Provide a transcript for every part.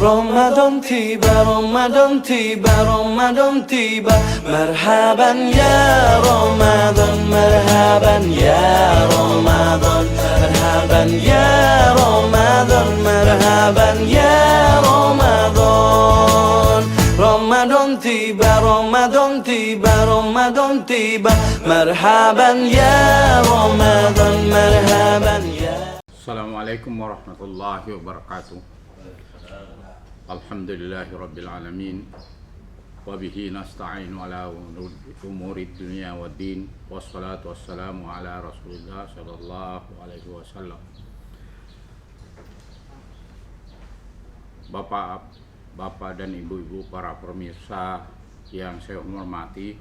Ramadan tiba, Ramadan tiba, Ramadan tiba. Marhaban ya Ramadan, marhaban ya Ramadan, marhaban ya Ramadan, marhaban ya Ramadan. Ramadan tiba, Ramadan tiba, Ramadan tiba. Marhaban ya Ramadan, marhaban ya. Assalamualaikum warahmatullahi wabarakatuh. Alhamdulillahi rabbil alamin. Wabihi nasta'inu ala umuri dunia wa din. Wassalatu wassalamu ala rasulillah sallallahu alaihi wasallam. Bapak dan ibu-ibu para pemirsa yang saya hormati,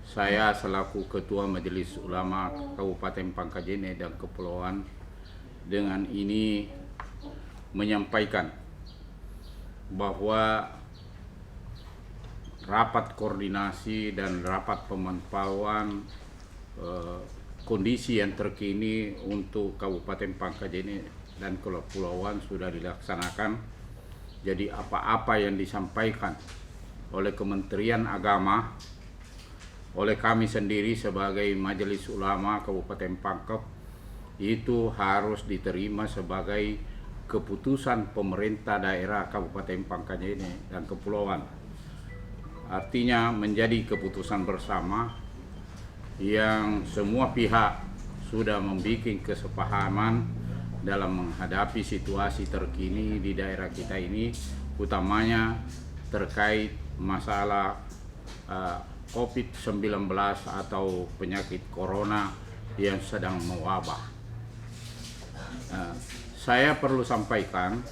saya selaku Ketua Majelis Ulama Kabupaten Pangkajene dan Kepulauan dengan ini menyampaikan bahwa rapat koordinasi dan rapat pemantauan kondisi yang terkini untuk Kabupaten Pangkajene dan Kepulauan sudah dilaksanakan. Jadi apa-apa yang disampaikan oleh Kementerian Agama, oleh kami sendiri sebagai Majelis Ulama Kabupaten Pangkep, itu harus diterima sebagai keputusan pemerintah daerah Kabupaten Pangkajene dan Kepulauan. Artinya menjadi keputusan bersama yang semua pihak sudah membuat kesepahaman dalam menghadapi situasi terkini di daerah kita ini, utamanya terkait masalah COVID-19 atau penyakit corona yang sedang mewabah. Saya perlu sampaikan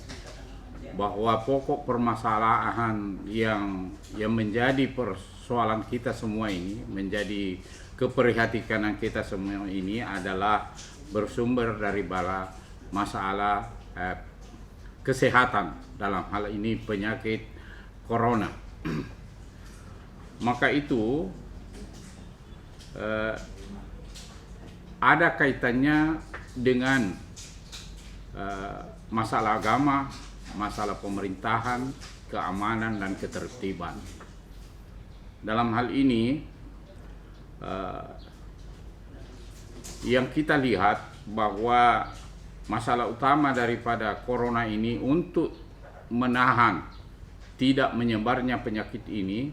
bahwa pokok permasalahan yang menjadi persoalan kita semua ini, menjadi keprihatinan kita semua ini adalah bersumber dari masalah kesehatan, dalam hal ini penyakit corona. Maka itu ada kaitannya dengan masalah agama, masalah pemerintahan, keamanan dan ketertiban. Dalam hal ini yang kita lihat bahwa masalah utama daripada corona ini untuk menahan tidak menyebarnya penyakit ini,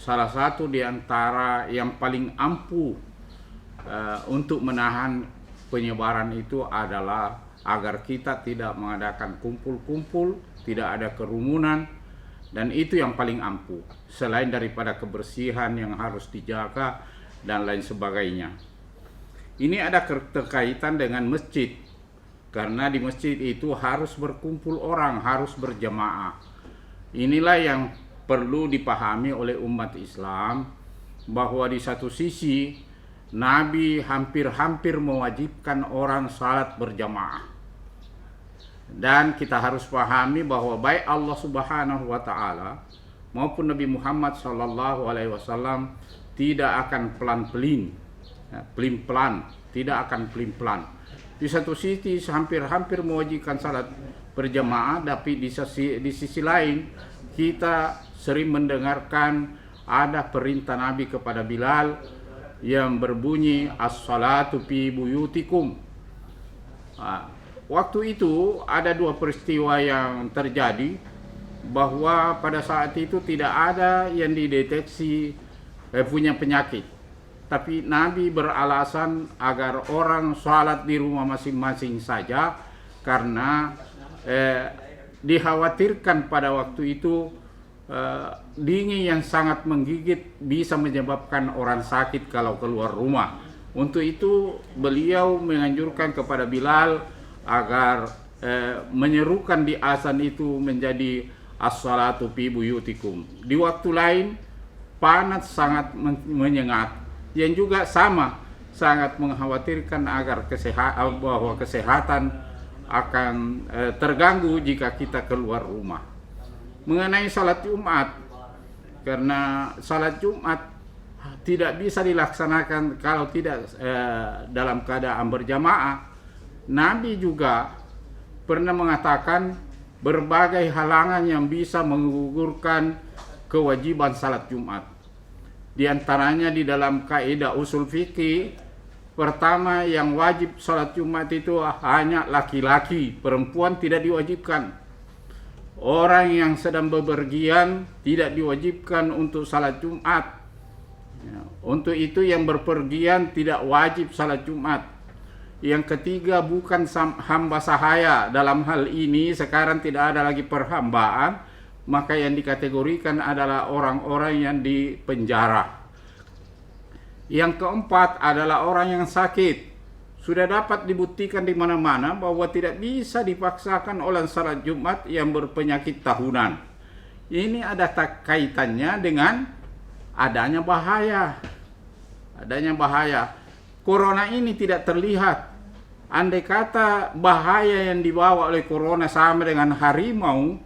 salah satu di antara yang paling ampuh untuk menahan penyebaran itu adalah agar kita tidak mengadakan kumpul-kumpul, tidak ada kerumunan, dan itu yang paling ampuh, selain daripada kebersihan yang harus dijaga dan lain sebagainya. Ini ada keterkaitan dengan masjid, karena di masjid itu harus berkumpul orang, harus berjamaah. Inilah yang perlu dipahami oleh umat Islam, bahwa di satu sisi Nabi hampir-hampir mewajibkan orang salat berjamaah. Dan kita harus pahami bahwa baik Allah Subhanahu wa taala maupun Nabi Muhammad sallallahu alaihi wasallam tidak akan pelin-pelan, tidak akan pelin-pelan. Di satu sisi hampir-hampir mewajibkan salat berjamaah, tapi di sisi lain kita sering mendengarkan ada perintah Nabi kepada Bilal yang berbunyi as-salatu fi buyutikum. Waktu itu ada dua peristiwa yang terjadi, bahwa pada saat itu tidak ada yang dideteksi punya penyakit, tapi Nabi beralasan agar orang salat di rumah masing-masing saja, karena dikhawatirkan pada waktu itu dingin yang sangat menggigit bisa menyebabkan orang sakit kalau keluar rumah. Untuk itu beliau menganjurkan kepada Bilal agar menyerukan di azan itu menjadi as-salatu fi buyutikum. Di waktu lain panas sangat menyengat, yang juga sama sangat mengkhawatirkan agar kesehatan akan terganggu jika kita keluar rumah. Mengenai salat Jumat, karena salat Jumat tidak bisa dilaksanakan kalau tidak dalam keadaan berjamaah. Nabi juga pernah mengatakan berbagai halangan yang bisa menggugurkan kewajiban salat Jumat. Di antaranya di dalam kaidah usul fikih, pertama yang wajib salat Jumat itu hanya laki-laki, perempuan tidak diwajibkan. Orang yang sedang bepergian tidak diwajibkan untuk salat Jumat. Ya, untuk itu yang berpergian tidak wajib salat Jumat. Yang ketiga, bukan hamba sahaya. Dalam hal ini sekarang tidak ada lagi perhambaan, maka yang dikategorikan adalah orang-orang yang dipenjara. Yang keempat adalah orang yang sakit. Sudah dapat dibuktikan di mana-mana bahwa tidak bisa dipaksakan oleh salat Jumat yang berpenyakit tahunan. Ini ada kaitannya dengan adanya bahaya. Adanya bahaya. Corona ini tidak terlihat. Andai kata bahaya yang dibawa oleh corona sama dengan harimau,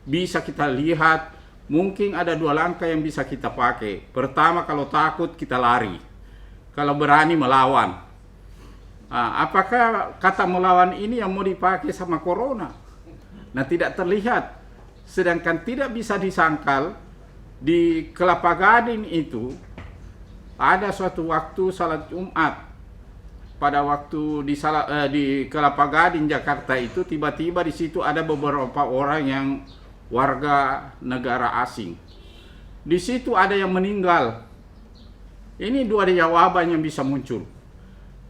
bisa kita lihat, mungkin ada dua langkah yang bisa kita pakai. Pertama, kalau takut kita lari. Kalau berani melawan. Apakah kata melawan ini yang mau dipakai sama corona? Nah, tidak terlihat. Sedangkan tidak bisa disangkal, di Kelapa Gading itu ada suatu waktu salat Jumat. Pada waktu di Kelapa Gading Jakarta itu, tiba-tiba di situ ada beberapa orang yang warga negara asing. Di situ ada yang meninggal. Ini dua jawaban yang bisa muncul.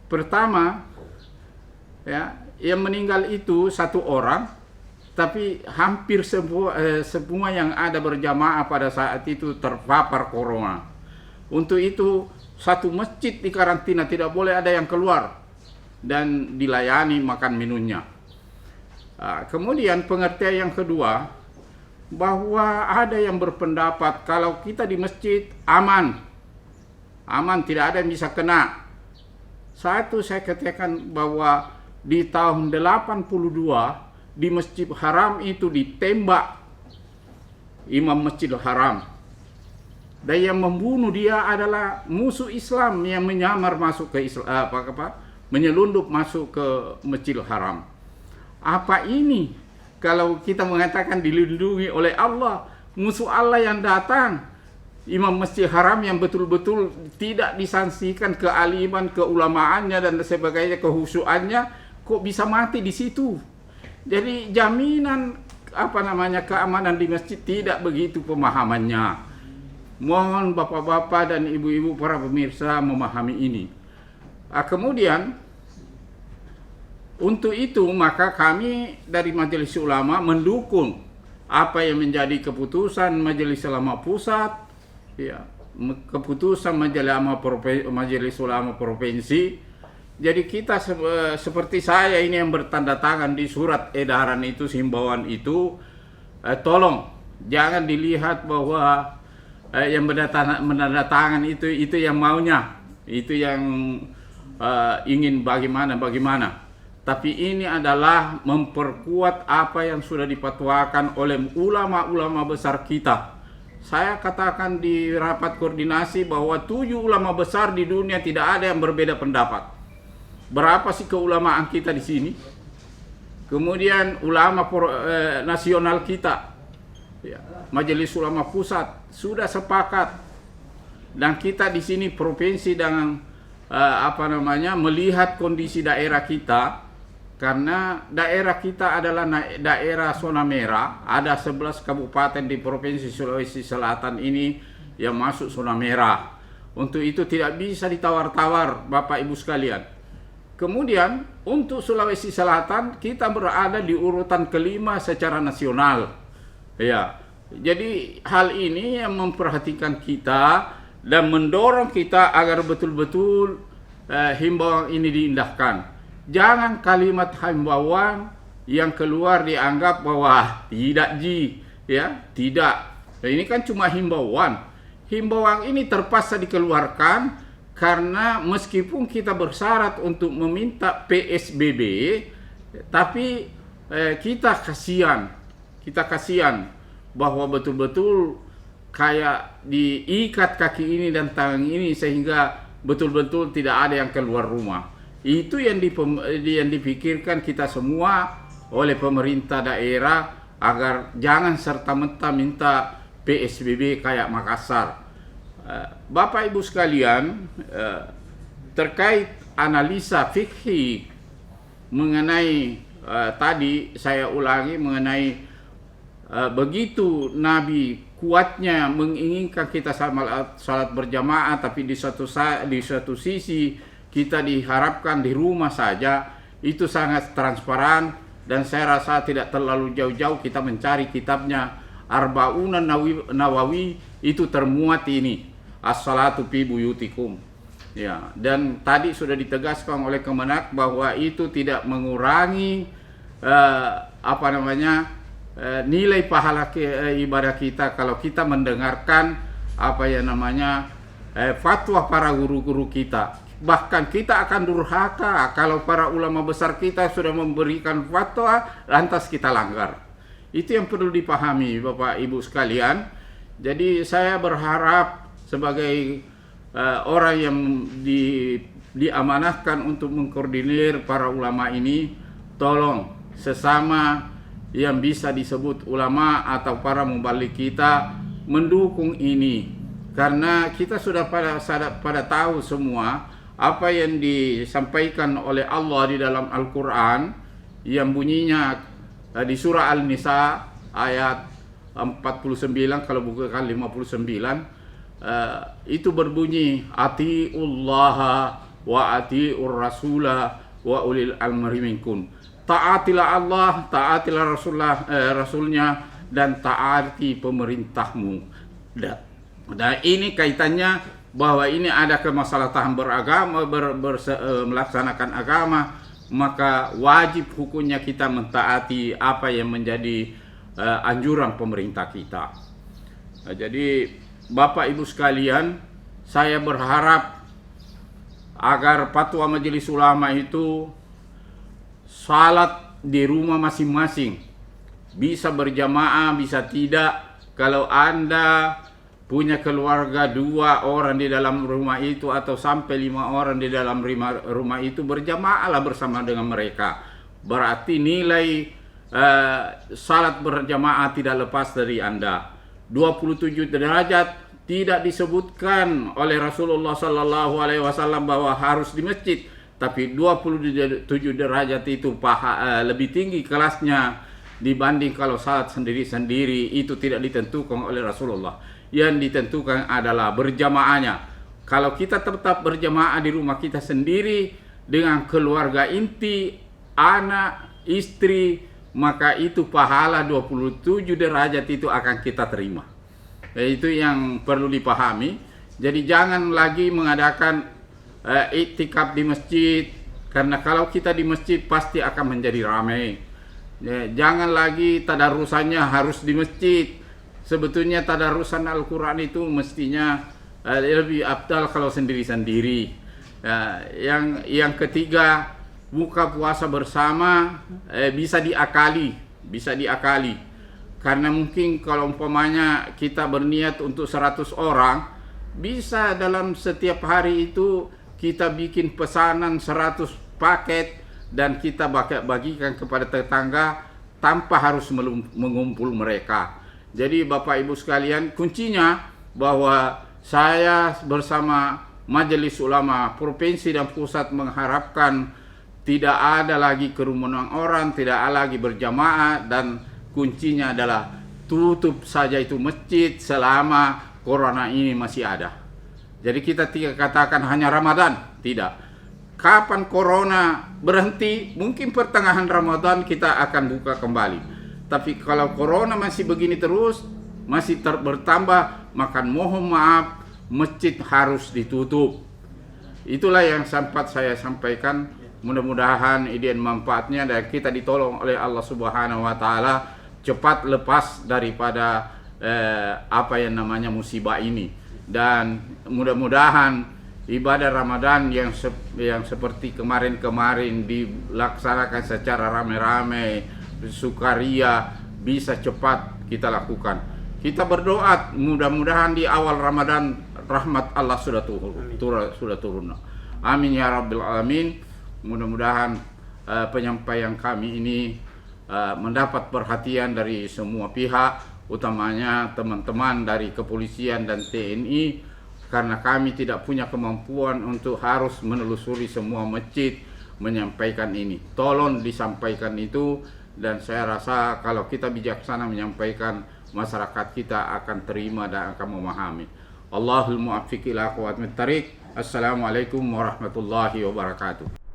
Pertama, ya, yang meninggal itu satu orang, tapi hampir semua yang ada berjamaah pada saat itu terpapar corona. Untuk itu satu masjid di karantina, tidak boleh ada yang keluar dan dilayani makan minumnya. Kemudian pengertian yang kedua, bahwa ada yang berpendapat kalau kita di masjid aman, tidak ada yang bisa kena. Satu, saya katakan bahwa di tahun 82 di Masjid Haram itu ditembak Imam Masjidil Haram. Dan yang membunuh dia adalah musuh Islam yang menyamar masuk ke Islam, menyelundup masuk ke Masjidil Haram. Apa ini? Kalau kita mengatakan dilindungi oleh Allah, musuh Allah yang datang, Imam Masjid Haram yang betul-betul tidak disanksikan kealiman, keulamaannya dan sebagainya, kehusuannya, kok bisa mati di situ? Jadi jaminan keamanan di masjid tidak begitu pemahamannya. Mohon bapak-bapak dan ibu-ibu para pemirsa memahami ini. Kemudian untuk itu maka kami dari Majelis Ulama mendukung apa yang menjadi keputusan Majelis Ulama Pusat, ya, keputusan Majelis Ulama Provinsi. Jadi kita seperti saya ini yang bertanda tangan di surat edaran itu, himbauan itu, tolong jangan dilihat bahwa yang menandatangan itu yang maunya, itu yang ingin bagaimana. Tapi ini adalah memperkuat apa yang sudah dipatwakan oleh ulama-ulama besar kita. Saya katakan di rapat koordinasi bahwa 7 ulama besar di dunia tidak ada yang berbeda pendapat. Berapa sih keulamaan kita di sini? Kemudian ulama nasional kita, ya, Majelis Ulama Pusat sudah sepakat, dan kita di sini provinsi dengan melihat kondisi daerah kita, karena daerah kita adalah daerah zona merah, ada 11 kabupaten di Provinsi Sulawesi Selatan ini yang masuk zona merah. Untuk itu tidak bisa ditawar-tawar Bapak Ibu sekalian. Kemudian untuk Sulawesi Selatan kita berada di urutan kelima secara nasional. Ya, jadi hal ini yang memperhatikan kita dan mendorong kita agar betul-betul himbauan ini diindahkan. Jangan kalimat himbauan yang keluar dianggap bahwa tidak tidak. Nah, ini kan cuma himbauan. Himbauan ini terpaksa dikeluarkan karena meskipun kita bersyarat untuk meminta PSBB, tapi kita kasihan bahwa betul-betul kayak diikat kaki ini dan tangan ini sehingga betul-betul tidak ada yang keluar rumah. Itu yang dipikirkan kita semua oleh pemerintah daerah agar jangan serta-merta minta PSBB kayak Makassar. Bapak Ibu sekalian, terkait analisa fikih mengenai tadi saya ulangi mengenai begitu Nabi kuatnya menginginkan kita salat berjamaah, tapi di satu sisi kita diharapkan di rumah saja, itu sangat transparan. Dan saya rasa tidak terlalu jauh-jauh kita mencari kitabnya Arba'un Nawawi, itu termuat ini as-salatu fi buyutikum. Ya, dan tadi sudah ditegaskan oleh Kemenak bahwa itu tidak mengurangi nilai pahala ibadah kita kalau kita mendengarkan fatwa para guru-guru kita. Bahkan kita akan durhaka kalau para ulama besar kita sudah memberikan fatwa lantas kita langgar. Itu yang perlu dipahami Bapak Ibu sekalian. Jadi saya berharap sebagai orang yang diamanahkan untuk mengkoordinir para ulama ini, tolong sesama yang bisa disebut ulama atau para mubalik kita mendukung ini, karena kita sudah pada tahu semua apa yang disampaikan oleh Allah di dalam Al-Quran yang bunyinya di surah Al-Nisa ayat 49 kalau bukan 59, itu berbunyi atiullaha wa atiur rasula wa ulil amri minkum. Taatilah Allah, taatilah Rasulnya, dan taati pemerintahmu. Dan ini kaitannya bahwa ini ada kemaslahatan beragama, melaksanakan agama, maka wajib hukumnya kita mentaati apa yang menjadi anjuran pemerintah kita. Jadi Bapak Ibu sekalian, saya berharap agar fatwa Majelis Ulama itu salat di rumah masing-masing, bisa berjamaah, bisa tidak. Kalau Anda punya keluarga 2 orang di dalam rumah itu atau sampai 5 orang di dalam rumah itu, berjamaahlah bersama dengan mereka. Berarti nilai salat berjamaah tidak lepas dari Anda. 27 derajat tidak disebutkan oleh Rasulullah Sallallahu Alaihi Wasallam bahwa harus di masjid, tapi 27 derajat itu lebih tinggi kelasnya dibanding kalau salat sendiri-sendiri. Itu tidak ditentukan oleh Rasulullah. Yang ditentukan adalah berjamaahnya. Kalau kita tetap berjamaah di rumah kita sendiri dengan keluarga inti, anak, istri, maka itu pahala 27 derajat itu akan kita terima. Itu yang perlu dipahami. Jadi jangan lagi mengadakan iktikaf di masjid, karena kalau kita di masjid pasti akan menjadi ramai. Jangan lagi tadarusannya harus di masjid. Sebetulnya tadarusan Al-Quran itu mestinya lebih afdal kalau sendiri-sendiri. Yang ketiga, buka puasa bersama bisa diakali. Karena mungkin kalau umpamanya kita berniat untuk 100 orang, bisa dalam setiap hari itu kita bikin pesanan 100 paket dan kita bagikan kepada tetangga tanpa harus mengumpul mereka. Jadi Bapak Ibu sekalian, kuncinya bahwa saya bersama Majelis Ulama Provinsi dan Pusat mengharapkan tidak ada lagi kerumunan orang, tidak ada lagi berjamaah, dan kuncinya adalah tutup saja itu masjid selama corona ini masih ada. Jadi kita tidak katakan hanya Ramadan, tidak. Kapan corona berhenti, mungkin pertengahan Ramadan kita akan buka kembali. Tapi kalau corona masih begini terus, masih bertambah, maka mohon maaf, masjid harus ditutup. Itulah yang sempat saya sampaikan. Mudah-mudahan ide manfaatnya dan kita ditolong oleh Allah Subhanahu wa Ta'ala cepat lepas daripada musibah ini. Dan mudah-mudahan ibadah Ramadan yang seperti kemarin-kemarin dilaksanakan secara rame-rame, sukaria, bisa cepat kita lakukan. Kita berdoa mudah-mudahan di awal Ramadan rahmat Allah sudah turun. Amin ya rabbil alamin. Mudah-mudahan penyampaian kami ini mendapat perhatian dari semua pihak, utamanya teman-teman dari kepolisian dan TNI, karena kami tidak punya kemampuan untuk harus menelusuri semua masjid menyampaikan ini. Tolong disampaikan itu, dan saya rasa kalau kita bijaksana menyampaikan, masyarakat kita akan terima dan akan memahami. Allahul muwaffiq ila aqwamit thariq. Assalamualaikum warahmatullahi wabarakatuh.